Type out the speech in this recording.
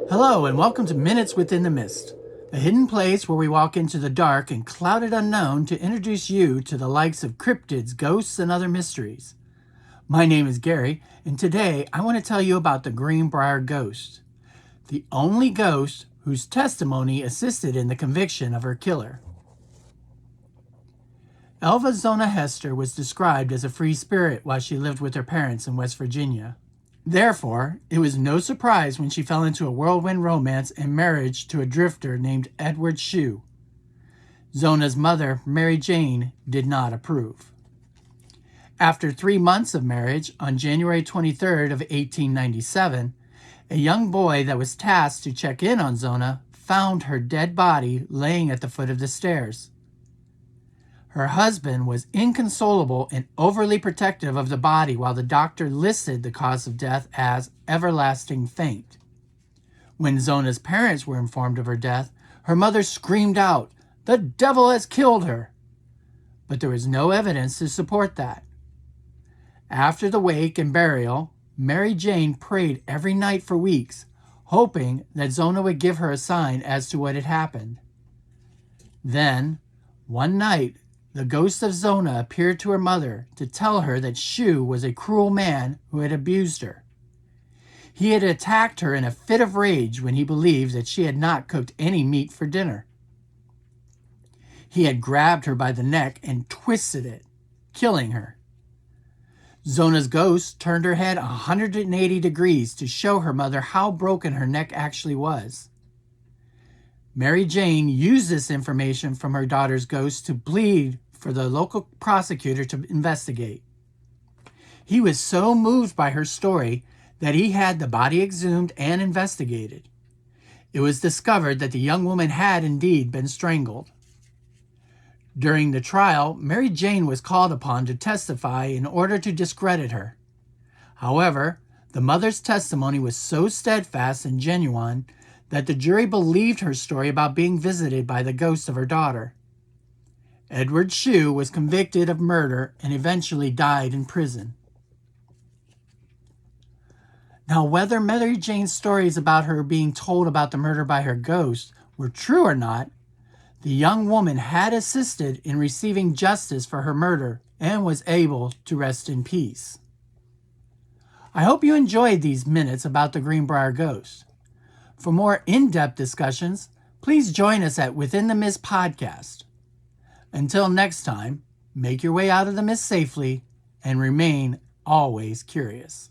Hello, and welcome to Minutes Within the Mist, a hidden place where we walk into the dark and clouded unknown to introduce you to the likes of cryptids, ghosts, and other mysteries. My name is Gary, and today I want to tell you about the Greenbrier ghost, the only ghost whose testimony assisted in the conviction of her killer. Elva Zona Hester was described as a free spirit while she lived with her parents in West Virginia. Therefore, it was no surprise when she fell into a whirlwind romance and marriage to a drifter named Edward Shue. Zona's mother, Mary Jane, did not approve. After 3 months of marriage, on January 23rd of 1897, a young boy that was tasked to check in on Zona found her dead body laying at the foot of the stairs. Her husband was inconsolable and overly protective of the body while the doctor listed the cause of death as everlasting faint. When Zona's parents were informed of her death, her mother screamed out, "The devil has killed her!" But there was no evidence to support that. After the wake and burial, Mary Jane prayed every night for weeks, hoping that Zona would give her a sign as to what had happened. Then, one night, the ghost of Zona appeared to her mother to tell her that Shue was a cruel man who had abused her. He had attacked her in a fit of rage when he believed that she had not cooked any meat for dinner. He had grabbed her by the neck and twisted it, killing her. Zona's ghost turned her head 180 degrees to show her mother how broken her neck actually was. Mary Jane used this information from her daughter's ghost to plead for the local prosecutor to investigate. He was so moved by her story that he had the body exhumed and investigated. It was discovered that the young woman had indeed been strangled. During the trial, Mary Jane was called upon to testify in order to discredit her. However, the mother's testimony was so steadfast and genuine that the jury believed her story about being visited by the ghost of her daughter. Edward Shue was convicted of murder and eventually died in prison. Now, whether Mary Jane's stories about her being told about the murder by her ghost were true or not, the young woman had assisted in receiving justice for her murder and was able to rest in peace. I hope you enjoyed these minutes about the Greenbrier ghost. For more in-depth discussions, please join us at Within the Mist podcast. Until next time, make your way out of the mist safely and remain always curious.